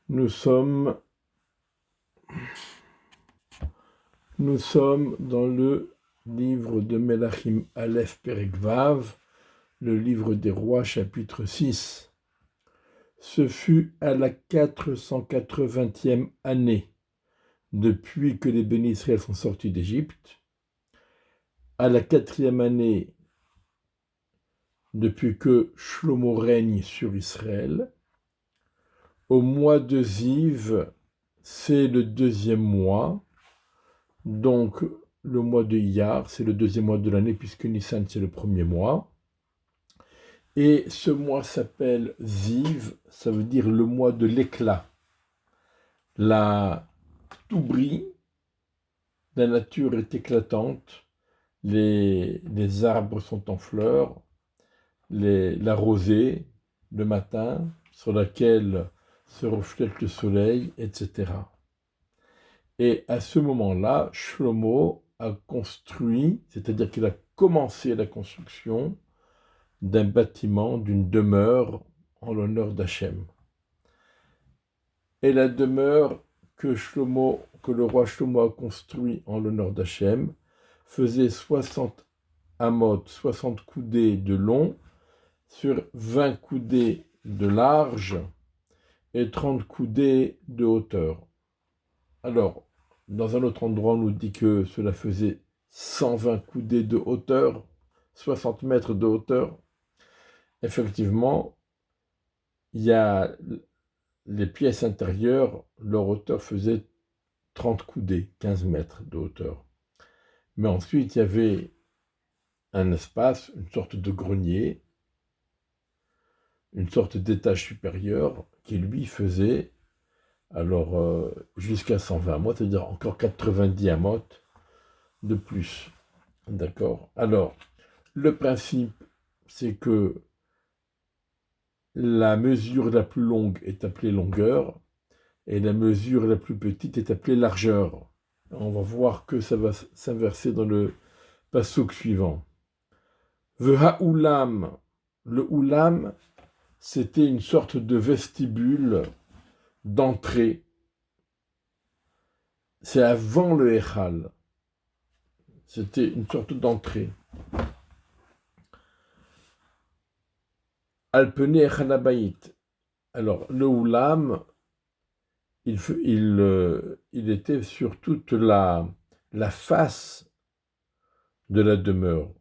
Nous sommes, nous sommes dans le livre de Melachim Aleph Perek Vav, le livre des rois, chapitre 6. Ce fut à la 480e année depuis que les bénis Israël sont sortis d'Égypte, à la 4e année depuis que Shlomo règne sur Israël, au mois de Ziv, c'est le deuxième mois, donc le mois de Iyar, c'est le deuxième mois de l'année puisque Nissan c'est le premier mois. Et ce mois s'appelle Ziv, ça veut dire le mois de l'éclat. Tout brille, la nature est éclatante, les arbres sont en fleurs, la rosée le matin sur laquelle se reflète le soleil, etc. Et à ce moment-là, Shlomo a construit, c'est-à-dire qu'il a commencé la construction d'un bâtiment, d'une demeure en l'honneur d'Hachem. Et la demeure que le roi Shlomo a construit en l'honneur d'Hachem faisait 60 amot, 60 coudées de long sur 20 coudées de large et 30 coudées de hauteur. Alors, dans un autre endroit, on nous dit que cela faisait 120 coudées de hauteur, 60 mètres de hauteur. Effectivement, il y a les pièces intérieures, leur hauteur faisait 30 coudées, 15 mètres de hauteur. Mais ensuite, il y avait un espace, une sorte de grenier, une sorte d'étage supérieur qui lui faisait jusqu'à 120 amotes, c'est-à-dire encore 90 amotes de plus. D'accord? Alors, le principe, c'est que la mesure la plus longue est appelée longueur et la mesure la plus petite est appelée largeur. On va voir que ça va s'inverser dans le passouk suivant. Ve'ha'ulam, le oulam, c'était une sorte de vestibule d'entrée. C'est avant le Echal. C'était une sorte d'entrée. Alpene Echanabayit. Alors, le oulam, il était sur toute la face de la demeure.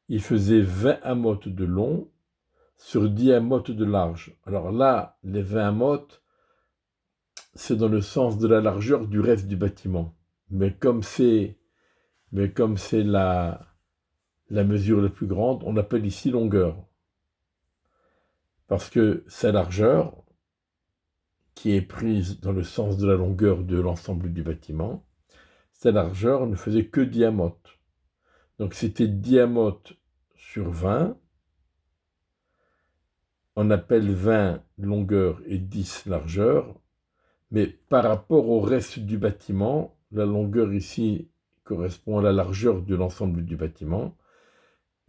Il faisait 20 amotes de long sur 10 amotes de large. Alors là, les 20 amotes, c'est dans le sens de la largeur du reste du bâtiment. Mais comme c'est la mesure la plus grande, on l'appelle ici longueur. Parce que sa largeur, qui est prise dans le sens de la longueur de l'ensemble du bâtiment, sa largeur ne faisait que 10 amotes. Donc c'était 10 amotes sur 20. On appelle 20 longueur et 10 largeur. Mais par rapport au reste du bâtiment, la longueur ici correspond à la largeur de l'ensemble du bâtiment.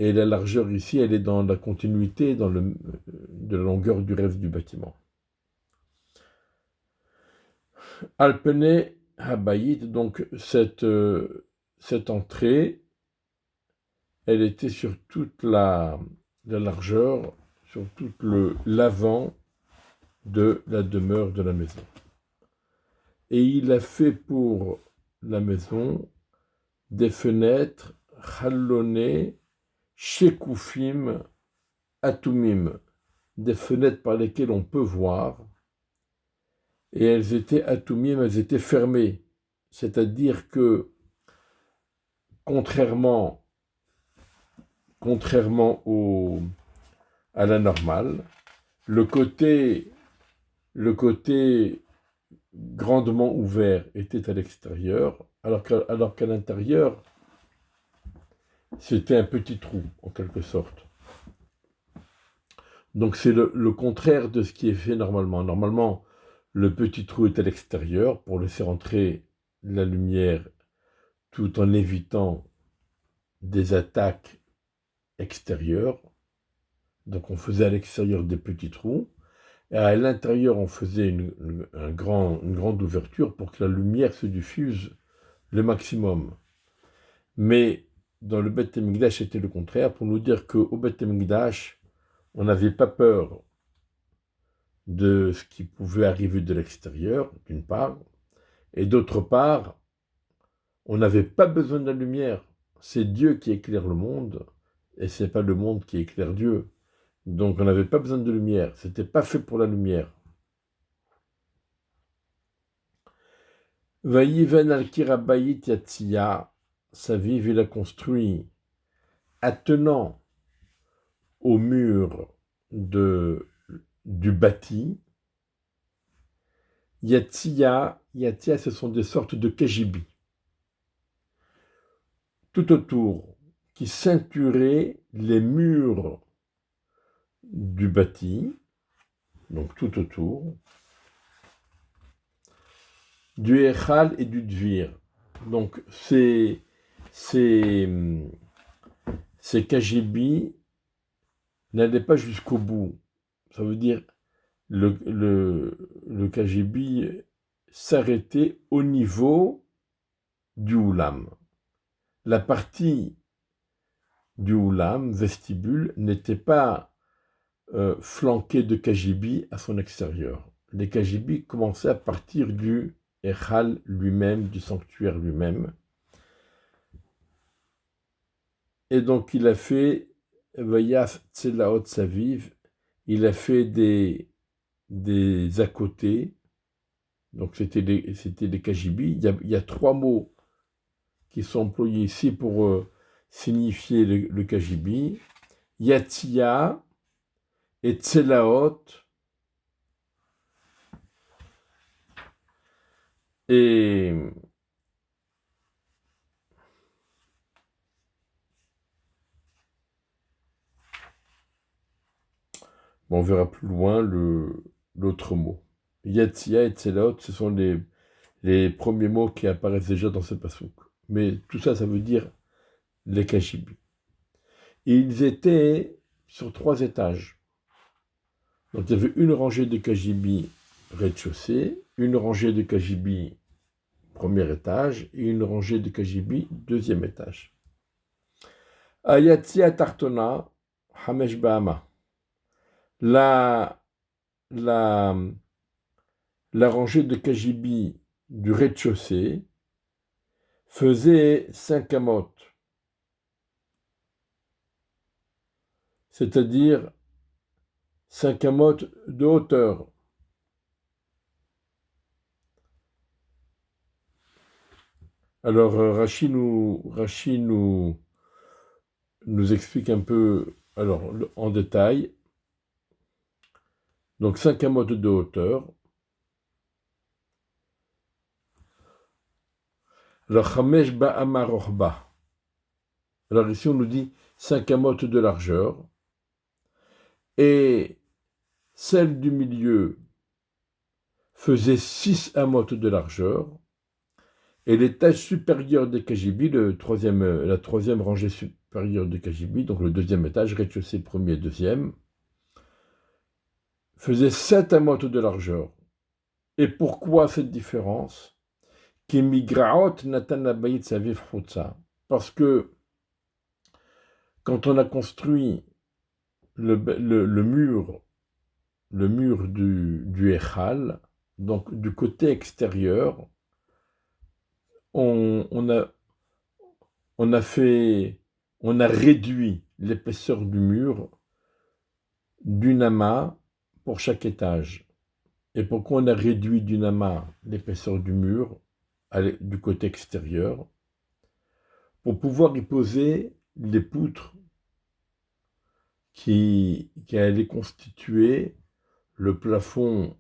Et la largeur ici, elle est dans la continuité de la longueur du reste du bâtiment. Alpene Habayit, donc cette entrée, elle était sur toute la largeur, sur tout l'avant de la demeure de la maison. Et il a fait pour la maison des fenêtres challonées, shekufim, atumim, des fenêtres par lesquelles on peut voir, et elles étaient atumim, elles étaient fermées. C'est-à-dire que, contrairement à la normale, le côté grandement ouvert était à l'extérieur, alors qu'à l'intérieur, c'était un petit trou, en quelque sorte. Donc c'est le contraire de ce qui est fait normalement. Normalement, le petit trou est à l'extérieur pour laisser entrer la lumière tout en évitant des attaques extérieures. Donc on faisait à l'extérieur des petits trous. Et à l'intérieur, on faisait une grande ouverture pour que la lumière se diffuse le maximum. Mais dans le Beth Amikdash, c'était le contraire, pour nous dire qu'au Beth Amikdash, on n'avait pas peur de ce qui pouvait arriver de l'extérieur, d'une part, et d'autre part, on n'avait pas besoin de la lumière. C'est Dieu qui éclaire le monde, et c'est pas le monde qui éclaire Dieu. Donc on n'avait pas besoin de lumière, c'était pas fait pour la lumière. Vayiven al-Kirabayit Yatsiya, sa vive, il a construit, attenant au mur du bâti. Yatsiya, ce sont des sortes de kajibis, tout autour, qui ceinturaient les murs du bâti, donc tout autour, du Echal et du Dvir. Donc ces kajibis n'allaient pas jusqu'au bout. Ça veut dire le kajibi s'arrêtait au niveau du Oulam. La partie du Oulam, vestibule, n'était pas flanquée de kajibi à son extérieur. Les kajibis commençaient à partir du Echal lui-même, du sanctuaire lui-même. Et donc il a fait Vayaf Tselaot Saviv, il a fait des à côté, donc c'était des kajibis. Il y a 3 mots qui sont employés ici pour signifier le kajibi. Yatia et Tselaot. Et bon, on verra plus loin l'autre mot. Yatia et Tselaot, ce sont les premiers mots qui apparaissent déjà dans ce passouk. Mais tout ça, ça veut dire les kajibis. Et ils étaient sur 3 étages. Donc il y avait une rangée de kajibis rez-de-chaussée, une rangée de kajibis premier étage et une rangée de kajibis deuxième étage. Ayatia Tartona, Hamesh Bahama. La rangée de kajibis du rez-de-chaussée faisait 5 amot, c'est-à-dire 5 amot de hauteur. Alors Rashi nous explique un peu en détail. Donc 5 amot de hauteur. Alors Chamesh Ba'ama Rochba. Alors ici on nous dit 5 amot de largeur. Et celle du milieu faisait 6 amot de largeur. Et l'étage supérieur des kajibis, la troisième rangée supérieure des kajibis, donc le deuxième étage, rez-de-chaussée premier et deuxième, faisait 7 amot de largeur. Et pourquoi cette différence? Parce que quand on a construit le mur du Echal, donc du côté extérieur, on a réduit l'épaisseur du mur d'une amas pour chaque étage. Et pourquoi on a réduit d'une amas l'épaisseur du mur du côté extérieur? Pour pouvoir y poser les poutres qui allaient constituer le plafond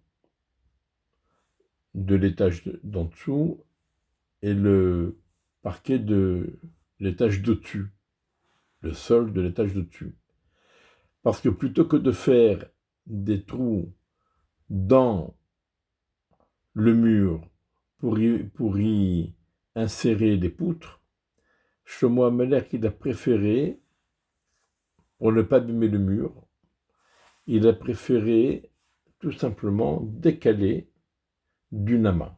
de l'étage d'en dessous et le parquet de l'étage d'au-dessus, le sol de l'étage d'au-dessus. Parce que plutôt que de faire des trous dans le mur pour y insérer des poutres, Shlomo Amelech, il a préféré, pour ne pas abîmer le mur, il a préféré tout simplement décalé d'une amas.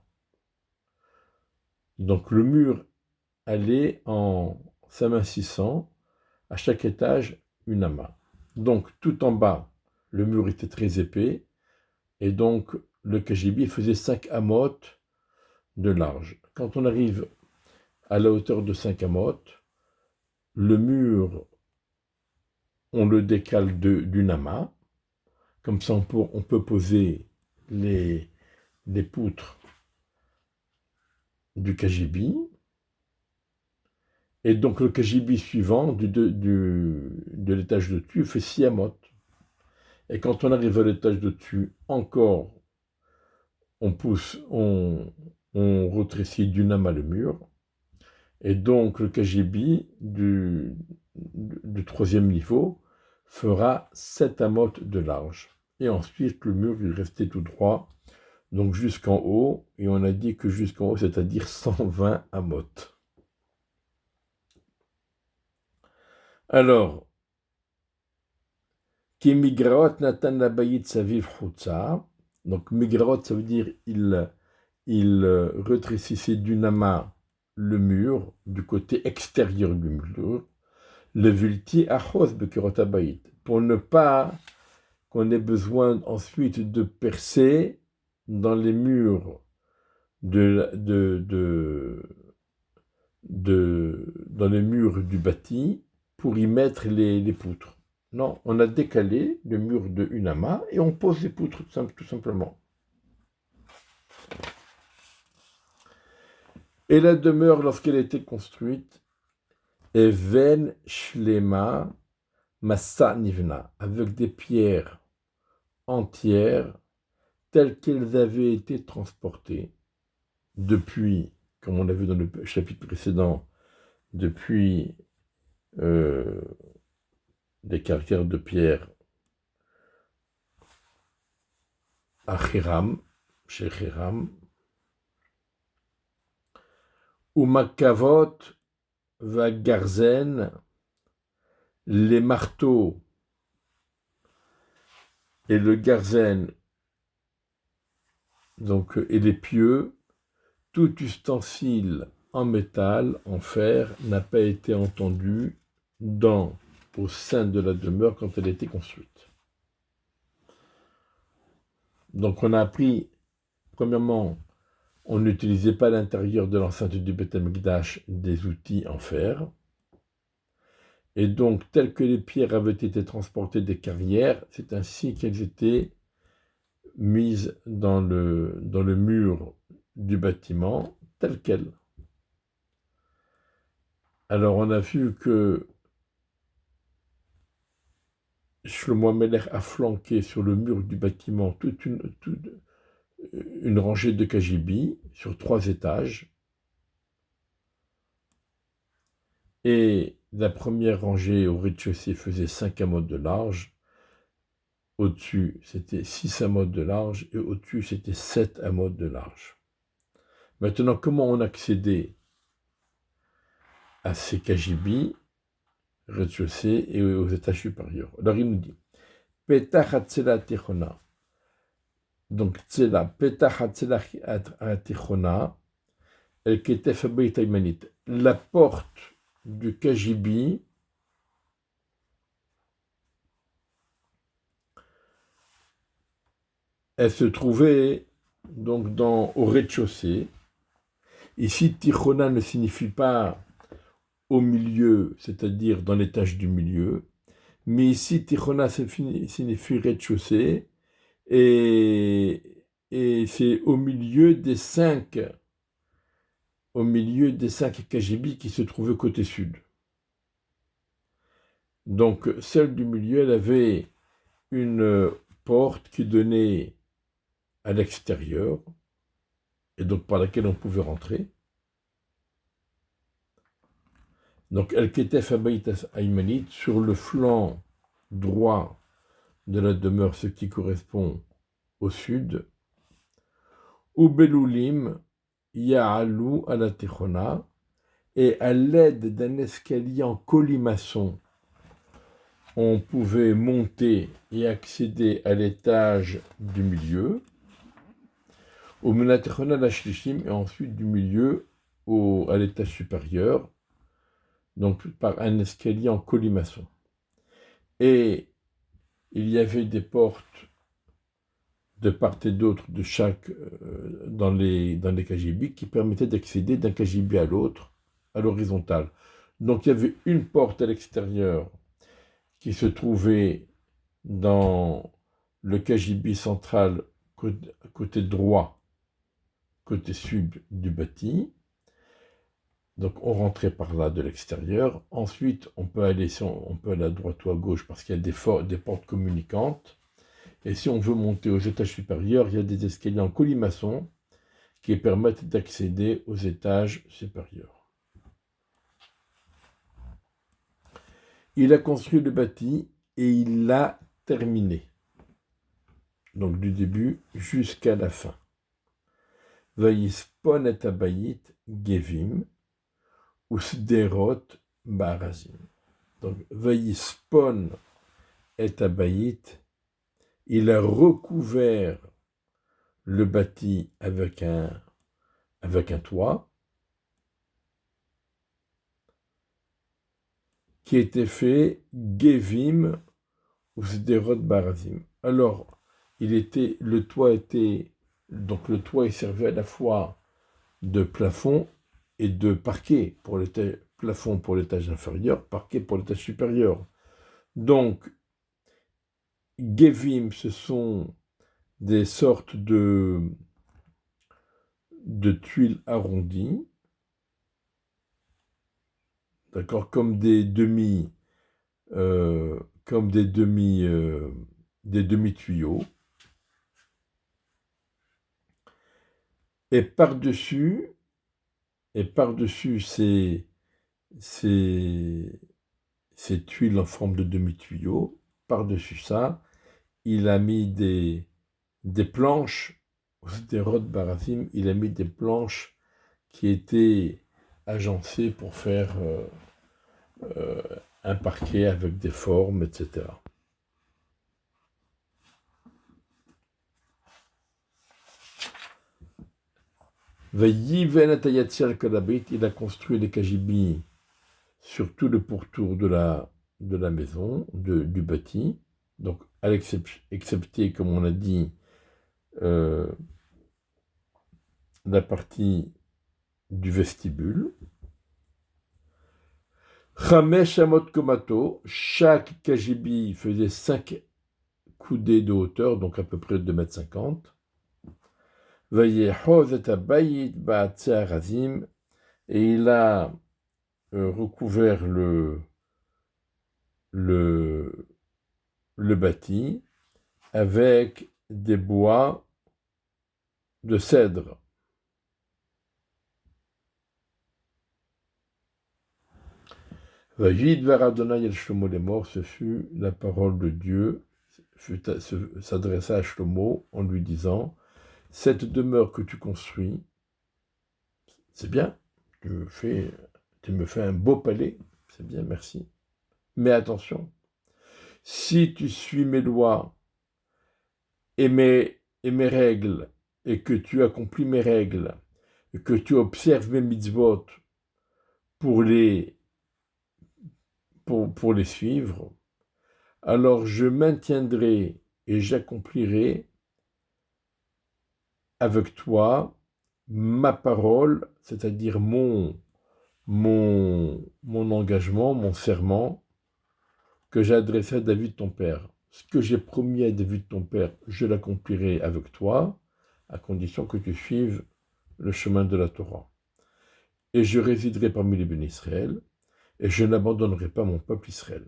Donc le mur allait en s'amincissant, à chaque étage une amas. Donc tout en bas, le mur était très épais, et donc le KGB faisait 5 amotes de large. Quand on arrive à la hauteur de 5 amotes, le mur, on le décale d'une amas, comme ça on peut poser les poutres du KGB, et donc le KGB suivant de l'étage de dessus fait 6 amotes. Et quand on arrive à l'étage de dessus, encore, on rétrécit d'une amas le mur, et donc le KGB du troisième niveau fera 7 amotes de large. Et ensuite, le mur il restait tout droit, donc jusqu'en haut, et on a dit que jusqu'en haut, c'est-à-dire 120 amotes. Alors, qui migraot natan labayit saviv chutza. Donc migraot, ça veut dire il rétrécissait d'une amas le mur du côté extérieur du mur. Le vulti achos bekirot abayit, pour ne pas qu'on ait besoin ensuite de percer dans les murs dans les murs du bâti pour y mettre les poutres. Non, on a décalé le mur de une amas et on pose les poutres tout simplement. Et la demeure, lorsqu'elle a été construite, est ven shlema massa nivna, avec des pierres entières telles qu'elles avaient été transportées depuis, comme on l'a vu dans le chapitre précédent, depuis des caractères de pierre à Hiram, chez Hiram, ou Makavot va Garzen, les marteaux et le Garzen, donc, et les pieux, tout ustensile en métal, en fer, n'a pas été entendu au sein de la demeure quand elle a été construite. Donc on a appris, premièrement, on n'utilisait pas à l'intérieur de l'enceinte du Beth Amikdash des outils en fer. Et donc, telles que les pierres avaient été transportées des carrières, c'est ainsi qu'elles étaient mises dans le mur du bâtiment, telles quelles. Alors, on a vu que Shlomo Amelech a flanqué sur le mur du bâtiment toute une rangée de KGB sur 3 étages. Et la première rangée au rez-de-chaussée faisait 5 amotes de large. Au-dessus, c'était 6 amotes de large. Et au-dessus, c'était 7 amotes de large. Maintenant, comment on accédait à ces KGB, rez-de-chaussée et aux étages supérieurs? Alors, il nous dit Petach Hatzela Tichona. Donc, Tzela, Petach Hatzela Tichona, El Ketef Abayit Aymanit. La porte du KGB elle se trouvait donc au rez-de-chaussée. Ici, Tichona ne signifie pas au milieu, c'est-à-dire dans l'étage du milieu, mais ici, Tichona signifie rez-de-chaussée, et c'est au milieu des 5 KGB qui se trouvaient côté sud. Donc, celle du milieu, elle avait une porte qui donnait à l'extérieur, et donc par laquelle on pouvait rentrer. Donc, El Ketef Abayit Aymanit, sur le flanc droit de la demeure, ce qui correspond au sud. Ou Belulim, Ya'alou à la Tichona, et à l'aide d'un escalier en colimaçon on pouvait monter et accéder à l'étage du milieu, au Menatechona Lashlichim, et ensuite du milieu à l'étage supérieur, donc par un escalier en colimaçon. Et il y avait des portes de part et d'autre de chaque dans les KGB qui permettaient d'accéder d'un KGB à l'autre à l'horizontale. Donc il y avait une porte à l'extérieur qui se trouvait dans le KGB central côté droit, côté sud du bâti. Donc on rentrait par là de l'extérieur. Ensuite on peut aller à droite ou à gauche parce qu'il y a des portes communicantes. Et si on veut monter aux étages supérieurs, il y a des escaliers en colimaçon qui permettent d'accéder aux étages supérieurs. Il a construit le bâti et il l'a terminé. Donc du début jusqu'à la fin. Vayispon et abayit gevim usderot barazim. Donc Vayispon et abayit, il a recouvert le bâti avec un toit qui était fait Gevim ou Sderot Barazim. Alors, le toit servait à la fois de plafond et de parquet pour plafond pour l'étage inférieur, parquet pour l'étage supérieur. Donc, Gevim, ce sont des sortes de tuiles arrondies, d'accord, comme des demi-tuyaux. Et par-dessus ces tuiles en forme de demi-tuyaux, par-dessus ça, il a mis des planches, des rods barazim, il a mis des planches qui étaient agencées pour faire un parquet avec des formes, etc. Il a construit les KGB sur tout le pourtour de la maison, du bâti, donc excepté, comme on a dit, la partie du vestibule. Chamesh Amot Komato, chaque KGB faisait 5 coudées de hauteur, donc à peu près 2,50 m. Et il a recouvert le bâti avec des bois de cèdre. Ce fut la parole de Dieu, s'adressa à Shlomo en lui disant: cette demeure que tu construis, c'est bien, tu me fais un beau palais, c'est bien, merci. Mais attention, si tu suis mes lois et mes règles, et que tu accomplis mes règles, et que tu observes mes mitzvot pour les suivre, alors je maintiendrai et j'accomplirai avec toi ma parole, c'est-à-dire mon engagement, mon serment que j'ai adressé à David ton père. Ce que j'ai promis à David ton père, je l'accomplirai avec toi, à condition que tu suives le chemin de la Torah. Et je résiderai parmi les bénis Israël, et je n'abandonnerai pas mon peuple Israël.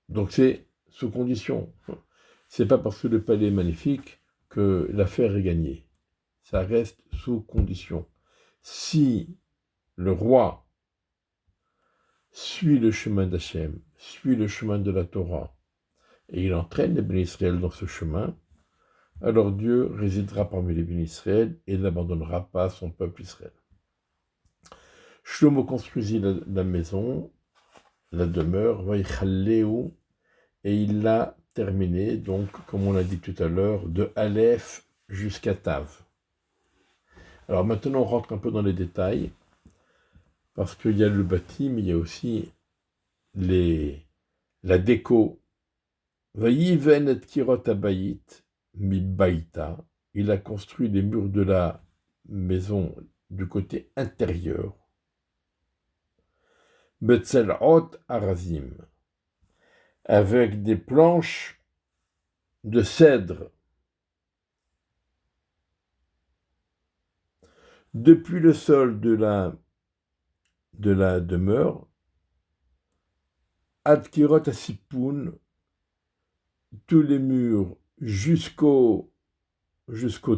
Donc c'est sous condition. C'est pas parce que le palais est magnifique que l'affaire est gagnée. Ça reste sous condition. Si le roi suit le chemin d'Hachem, suit le chemin de la Torah, et il entraîne les bénis Israël dans ce chemin, alors Dieu résidera parmi les bénis Israël et n'abandonnera pas son peuple Israël. Shlomo construisit la maison, la demeure, Vaïchalléou et il l'a terminé, donc, comme on l'a dit tout à l'heure, de Aleph jusqu'à Tav. Alors maintenant, on rentre un peu dans les détails, parce qu'il y a le bâti, mais il y a aussi la déco. Vayiven et kirot abayit, mi baïta. Il a construit les murs de la maison du côté intérieur. Betzelot arazim, avec des planches de cèdre. Depuis le sol de la demeure, ad kirot asipoun, tous les murs jusqu'au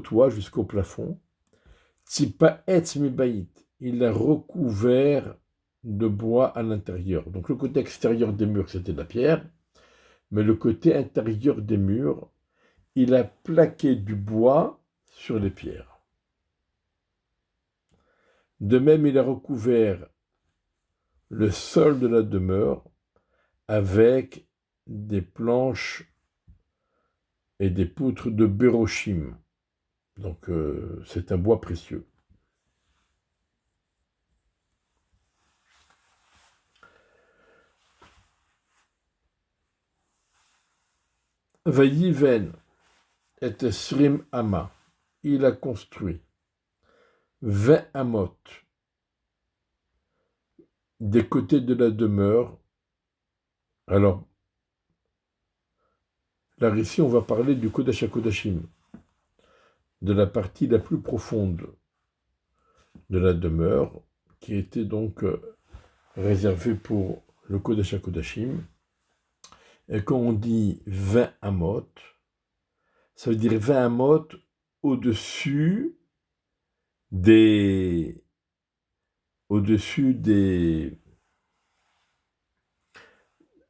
toit, jusqu'au plafond. Tzipa etz mi baït, il a recouvert de bois à l'intérieur. Donc le côté extérieur des murs, c'était de la pierre, mais le côté intérieur des murs, il a plaqué du bois sur les pierres. De même, il a recouvert le sol de la demeure avec des planches et des poutres de bérochim. Donc c'est un bois précieux. Vayiven et Srim Ama, il a construit 20 amot des côtés de la demeure. Alors, là, ici, on va parler du Kodesh HaKodashim, de la partie la plus profonde de la demeure, qui était donc réservée pour le Kodesh HaKodashim. Et quand on dit 20 amot, ça veut dire 20 amot au-dessus des... au-dessus des...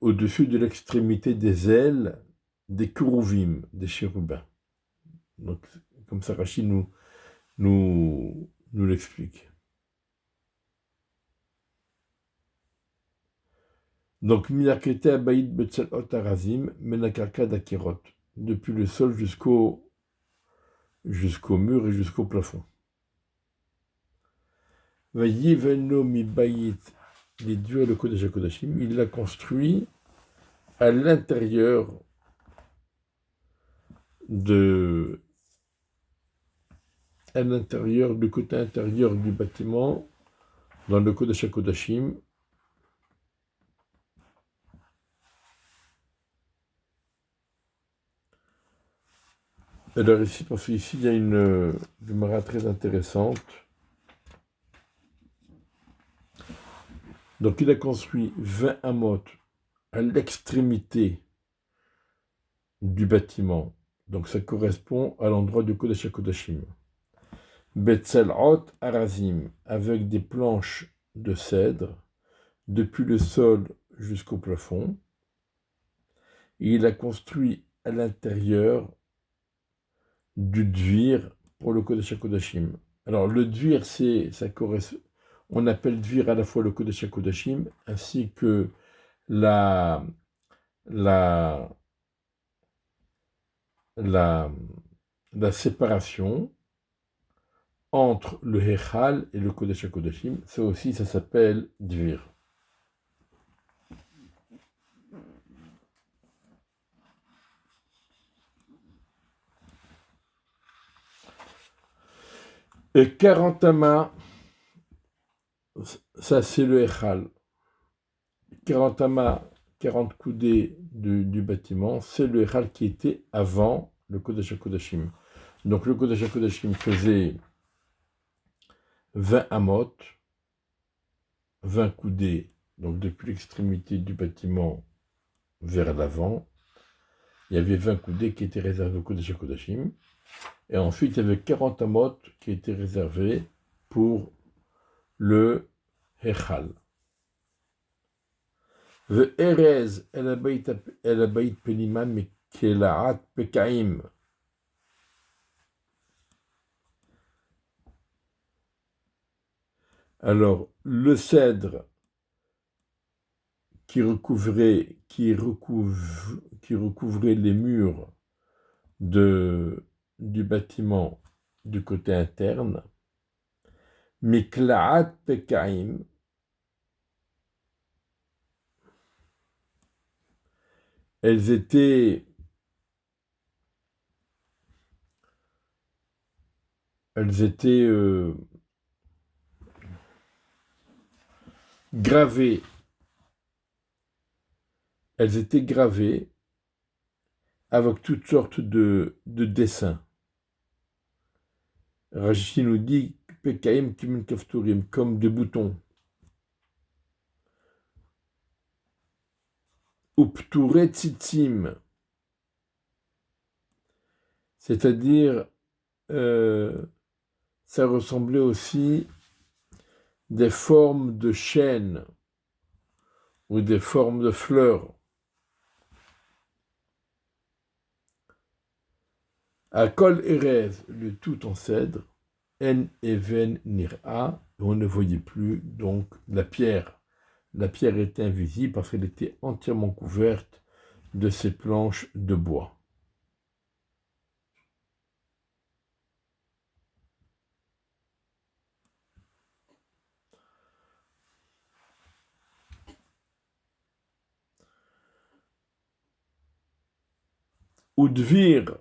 au-dessus de l'extrémité des ailes des Kérouvim, des chérubins. Donc, comme ça, Rachid nous l'explique. Donc, Minakete Abaïd Betzelot Arazim, Menakarka Dakirot, depuis le sol jusqu'au mur et jusqu'au plafond. Vayiveno mi Bayit, les dieux le Kodesh HaKodashim, il l'a construit à l'intérieur du côté intérieur du bâtiment, dans le Kodesh HaKodashim. Alors ici, parce qu'ici, il y a une Gemara très intéressante. Donc il a construit 20 amot à l'extrémité du bâtiment. Donc ça correspond à l'endroit du Kodesh HaKodashim. Betzelot Arazim, avec des planches de cèdre, depuis le sol jusqu'au plafond. Et il a construit à l'intérieur du dvir pour le Kodesh HaKodashim. Alors le dvir, on appelle dvir à la fois le Kodesh HaKodashim ainsi que la, la, la, la séparation entre le Hechal et le Kodesh HaKodashim. Ça aussi, ça s'appelle dvir. Et 40 amas, ça c'est le Hechal. 40 amas, 40 coudées du bâtiment, c'est le Hechal qui était avant le Kodesh HaKodashim. Donc le Kodesh HaKodashim faisait 20 amot, 20 coudées, donc depuis l'extrémité du bâtiment vers l'avant. Il y avait 20 coudées qui étaient réservées au Kodesh HaKodashim. Et ensuite, il y avait 40 amot qui étaient réservés pour le Hechal. Ve'erez el abayit penima mikelaat pekaim. Alors, le cèdre recouvrait les murs du bâtiment du côté interne. Miklaat Pekaim, elles étaient gravées. Elles étaient gravées avec toutes sortes de dessins. Rashi nous dit Pekaim Kimin Kafturim, comme des boutons. Upture Tzitzim, c'est-à-dire ça ressemblait aussi des formes de chênes ou des formes de fleurs. À Kol Erez, le tout en cèdre, En Even Nira, on ne voyait plus donc la pierre. La pierre était invisible parce qu'elle était entièrement couverte de ces planches de bois. Udvir,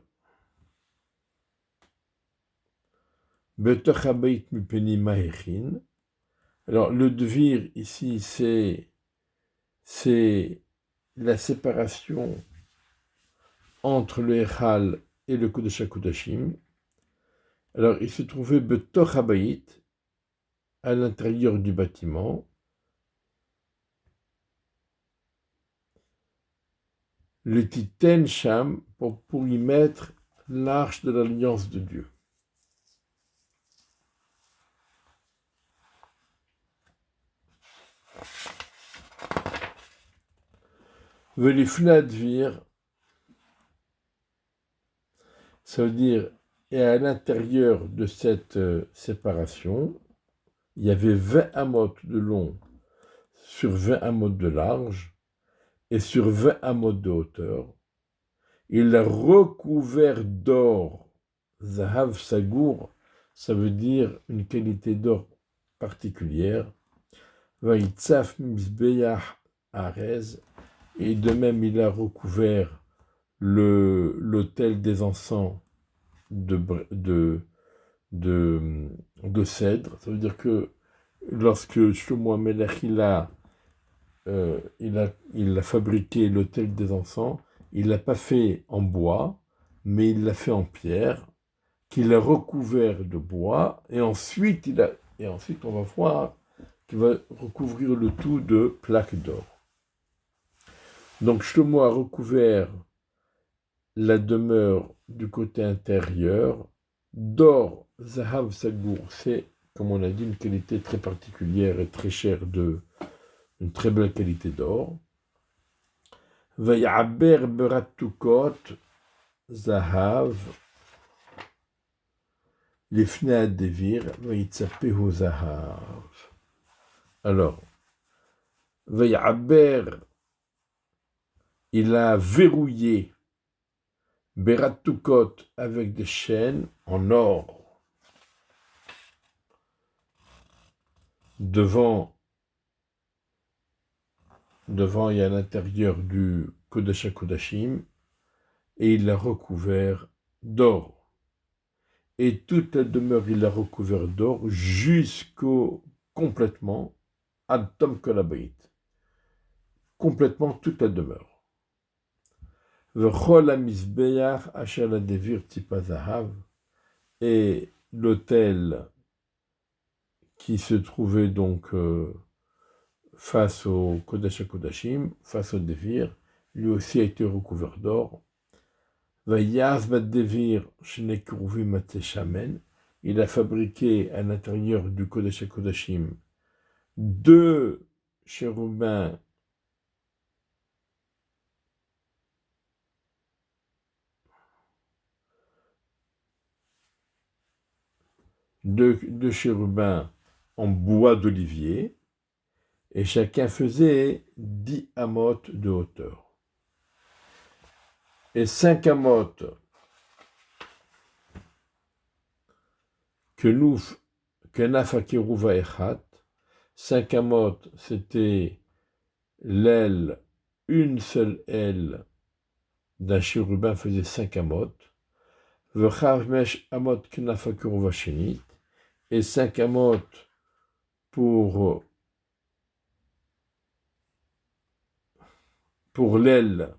Betach Habayit Mipeni Maechin. Alors, le dvir, ici, c'est la séparation entre le Echal et le Kodesh HaKodashim. Alors, il se trouvait Betoch Habayit, à l'intérieur du bâtiment, le Titen Sham, pour y mettre l'arche de l'alliance de Dieu. Velifna Dvir, ça veut dire, et à l'intérieur de cette séparation, il y avait 20 amotes de long sur 20 amotes de large et sur 20 amotes de hauteur. Il l'a recouvert d'or. Zahav Sagour, ça veut dire une qualité d'or particulière. Vaïtsaf Mizbeach Arez, et de même il a recouvert l'autel des encens de cèdre. Ça veut dire que lorsque Shlomo HaMelech il a fabriqué l'autel des encens, il ne l'a pas fait en bois, mais il l'a fait en pierre, qu'il a recouvert de bois, et ensuite on va voir qu'il va recouvrir le tout de plaques d'or. Donc Shlomo a recouvert la demeure du côté intérieur d'or, Zahav Sagour, c'est, comme on a dit, une qualité très particulière et très chère une très belle qualité d'or. Vayaber Beratukot, Zahav, Lifnei Adevir, Vayitzapehu Zahav. Alors, Vayaber, il a verrouillé Beratukot avec des chaînes en or. Devant et à l'intérieur du Kodesh HaKodashim, et il l'a recouvert d'or. Et toute la demeure, il l'a recouvert d'or jusqu'au complètement, ad tom kolabayit. Complètement toute la demeure. V'chol ha-mizbeach asher la-devir tzipa zahav, et l'autel qui se trouvait donc face au Kodesh HaKodashim, face au Devir, lui aussi a été recouvert d'or. Vayaz bad-Devir shnei keruvim matzeh-shamen, il a fabriqué à l'intérieur du Kodesh HaKodashim 2 chérubins deux chérubins en bois d'olivier, et chacun faisait 10 amotes de hauteur. Et 5 amotes Kenaf Akiruva Echat, 5 amotes, c'était l'aile, une seule aile d'un chérubin faisait 5 amotes. V'chamesh amot Kenaf Akiruva Shenit, et 5 amotes pour l'aile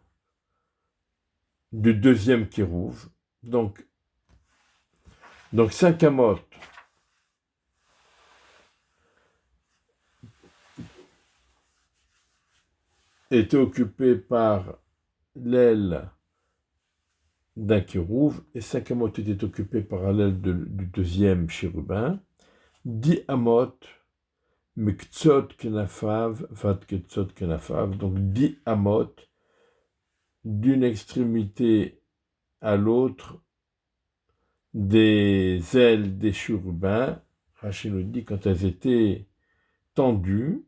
du deuxième kérouv. Donc 5 amotes étaient occupées par l'aile d'un kérouv et 5 amotes étaient occupées par l'aile du deuxième chérubin. 10 amotes, miktsot kenafav, vat ketsot kenafav, donc 10 amotes d'une extrémité à l'autre des ailes des chérubins, Rachid nous dit, quand elles étaient tendues,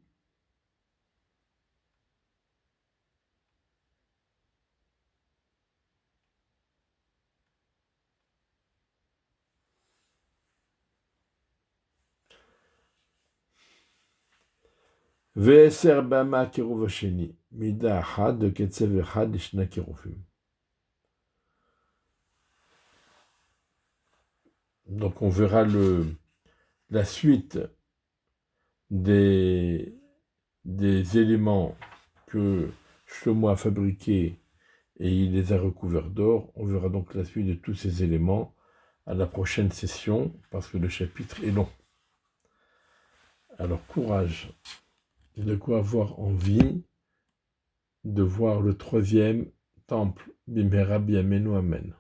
Ve'eser bama keruv hasheni, mida achad, ketsev echad, shna keruvim. Donc on verra la suite des éléments que Shlomo a fabriqués et il les a recouverts d'or. On verra donc la suite de tous ces éléments à la prochaine session, parce que le chapitre est long. Alors courage, de quoi avoir envie de voir le troisième temple, Bimhera Biyamenu Amen.